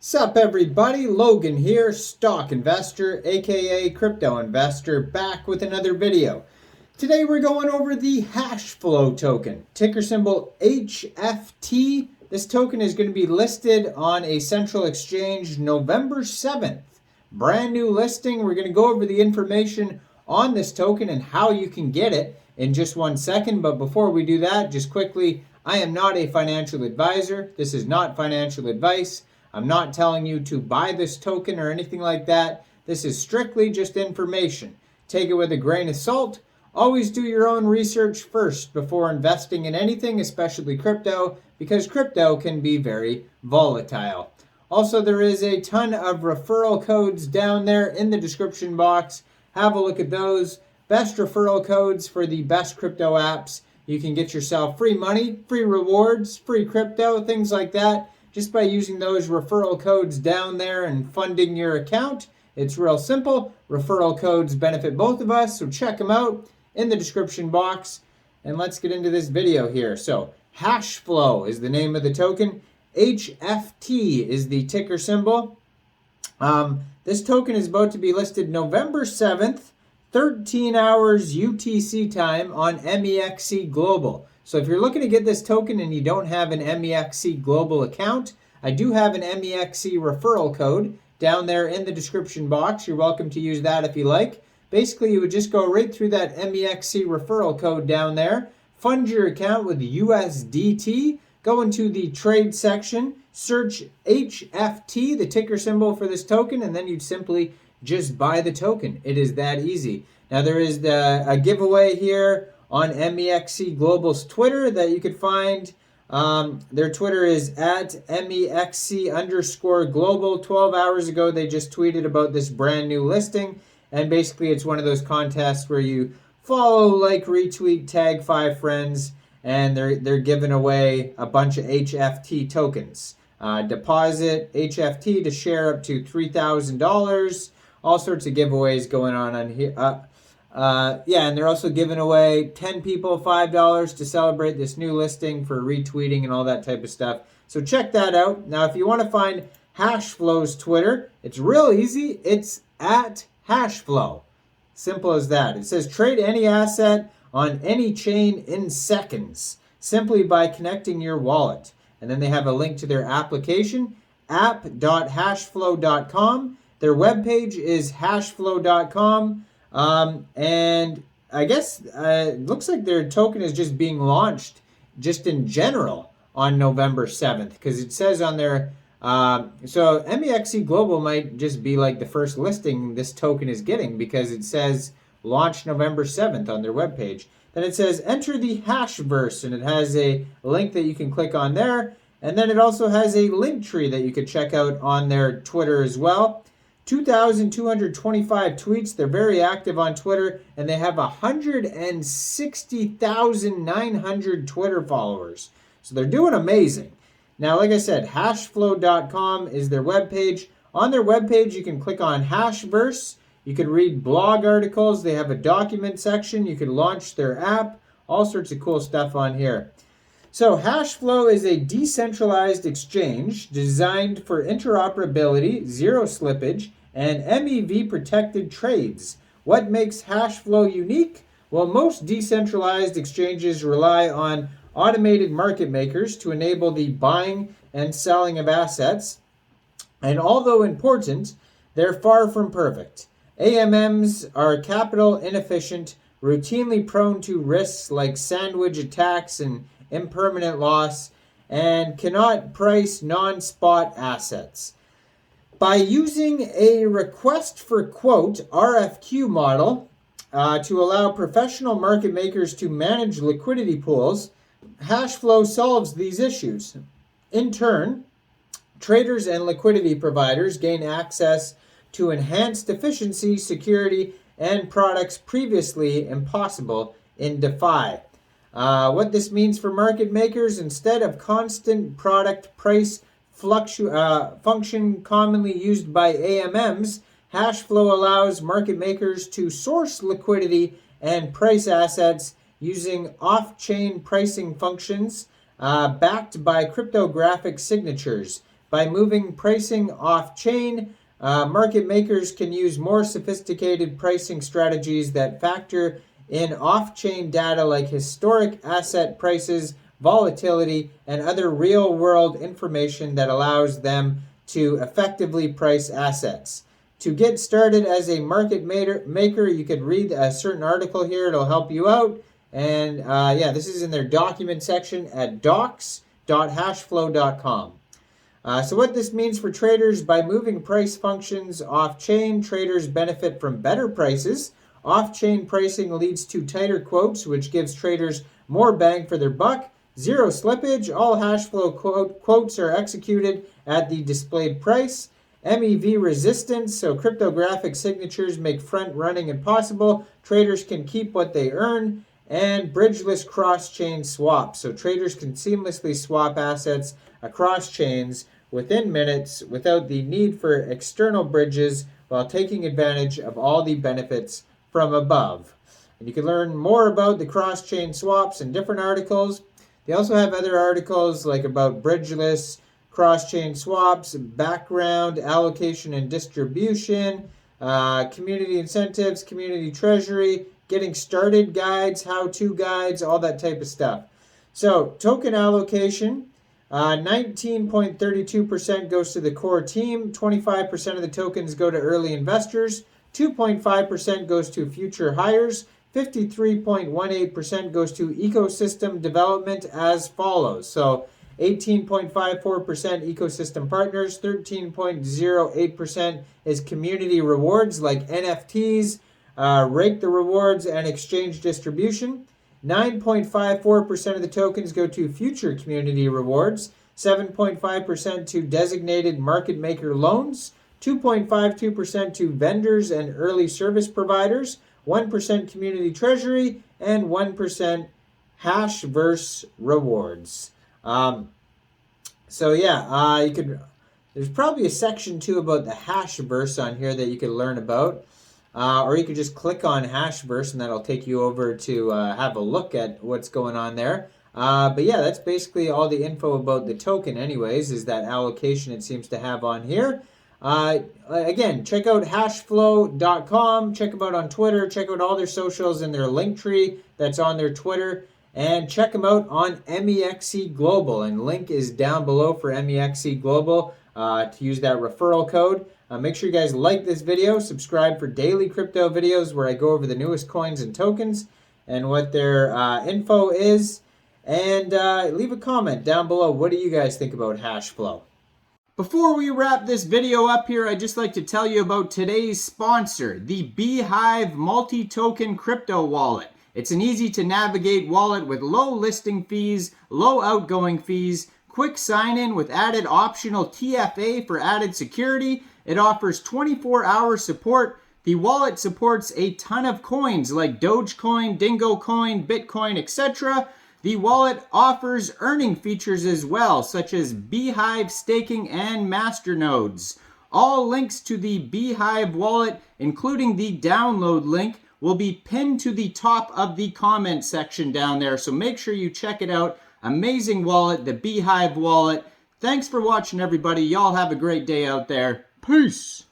Sup everybody, Logan here, stock investor, aka crypto investor, back with another video. Today we're going over the Hashflow token, ticker symbol HFT. This token is going to be listed on a central exchange November 7th. Brand new listing. We're going to go over the information on this token and how you can get it in just 1 second. But before we do that, just quickly, I am not a financial advisor. This is not financial advice. I'm not telling you to buy this token or anything like that. This is strictly just information. Take it with a grain of salt. Always do your own research first before investing in anything, especially crypto, because crypto can be very volatile. Also, there is a ton of referral codes down there in the description box. Have a look at those. Best referral codes for the best crypto apps. You can get yourself free money, free rewards, free crypto, things like that, just by using those referral codes down there and funding your account. It's real simple. Referral codes benefit both of us, so check them out in the description box. And let's get into this video here. So Hashflow is the name of the token. HFT is the ticker symbol. This token is about to be listed November 7th, 13 hours UTC time on Mexc Global. So if you're looking to get this token and you don't have an Mexc Global account, I do have an Mexc referral code down there in the description box. You're welcome to use that if you like. Basically, you would just go right through that Mexc referral code down there, fund your account with USDT, go into the trade section, search HFT, the ticker symbol for this token, and then you'd simply just buy the token. It is that easy. Now there is a giveaway here on Mexc Global's Twitter that you could find. Their Twitter is at Mexc_global. 12 hours ago, they just tweeted about this brand new listing. And basically, it's one of those contests where you follow, like, retweet, tag 5 friends, and they're giving away a bunch of HFT tokens. Deposit HFT to share up to $3,000. All sorts of giveaways going on here. And they're also giving away 10 people $5 to celebrate this new listing for retweeting and all that type of stuff. So check that out. Now, if you want to find Hashflow's Twitter, it's real easy. It's at Hashflow. Simple as that. It says trade any asset on any chain in seconds simply by connecting your wallet. And then they have a link to their application, app.hashflow.com. Their webpage is hashflow.com. And I guess it looks like their token is just being launched just in general on November 7th, because it says on their, so Mexc Global might just be like the first listing this token is getting, because it says launch November 7th on their webpage. Then it says enter the Hashverse, and it has a link that you can click on there. And then it also has a link tree that you could check out on their Twitter as well. 2,225 tweets. They're very active on Twitter, and they have 160,900 Twitter followers. So they're doing amazing. Now, like I said, hashflow.com is their webpage. On their webpage, you can click on Hashverse. You can read blog articles. They have a document section. You can launch their app. All sorts of cool stuff on here. So Hashflow is a decentralized exchange designed for interoperability, zero slippage, and MEV-protected trades. What makes Hashflow unique? Well, most decentralized exchanges rely on automated market makers to enable the buying and selling of assets. And although important, they're far from perfect. AMMs are capital inefficient, routinely prone to risks like sandwich attacks and impermanent loss, and cannot price non-spot assets. By using a request for quote RFQ model to allow professional market makers to manage liquidity pools, Hashflow solves these issues. In turn, traders and liquidity providers gain access to enhanced efficiency, security, and products previously impossible in DeFi. What this means for market makers: instead of constant product price function commonly used by AMMs, Hashflow allows market makers to source liquidity and price assets using off-chain pricing functions backed by cryptographic signatures. By moving pricing off-chain, market makers can use more sophisticated pricing strategies that factor in off-chain data like historic asset prices, volatility, and other real-world information that allows them to effectively price assets. To get started as a market maker, you could read a certain article here. It'll help you out. And yeah, this is in their document section at docs.hashflow.com. So what this means for traders, by moving price functions off-chain, traders benefit from better prices. Off-chain pricing leads to tighter quotes, which gives traders more bang for their buck. Zero slippage. All Hashflow quotes are executed at the displayed price. MEV resistance, so cryptographic signatures make front running impossible. Traders can keep what they earn. And bridgeless cross-chain swaps, so traders can seamlessly swap assets across chains within minutes without the need for external bridges while taking advantage of all the benefits from above. And you can learn more about the cross-chain swaps in different articles. They also have other articles like about bridgeless cross-chain swaps, background, allocation and distribution, community incentives, community treasury, getting started guides, how-to guides, all that type of stuff. So token allocation, 19.32% goes to the core team, 25% of the tokens go to early investors, 2.5% goes to future hires, 53.18% goes to ecosystem development as follows. So 18.54% ecosystem partners, 13.08% is community rewards like NFTs, rake the rewards and exchange distribution. 9.54% of the tokens go to future community rewards, 7.5% to designated market maker loans, 2.52% to vendors and early service providers, 1% community treasury, and 1% Hashverse rewards. So yeah, you could. There's probably a section too about the Hashverse on here that you could learn about, or you could just click on Hashverse and that'll take you over to have a look at what's going on there. But yeah, that's basically all the info about the token. Anyways, is that allocation it seems to have on here. Again, check out hashflow.com. Check them out on Twitter. Check out all their socials and their link tree that's on their Twitter. And check them out on Mexc Global. And link is down below for Mexc Global to use that referral code. Make sure you guys like this video. Subscribe for daily crypto videos where I go over the newest coins and tokens and what their info is. And leave a comment down below. What do you guys think about Hashflow? Before we wrap this video up here, I'd just like to tell you about today's sponsor, the Beehive multi-token crypto wallet. It's an easy-to-navigate wallet with low listing fees, low outgoing fees, quick sign-in with added optional TFA for added security. It offers 24-hour support. The wallet supports a ton of coins like Dogecoin, Dingo Coin, Bitcoin, etc. The wallet offers earning features as well, such as Beehive staking and masternodes. All links to the Beehive wallet, including the download link, will be pinned to the top of the comment section down there. So make sure you check it out. Amazing wallet, the Beehive wallet. Thanks for watching, everybody. Y'all have a great day out there. Peace.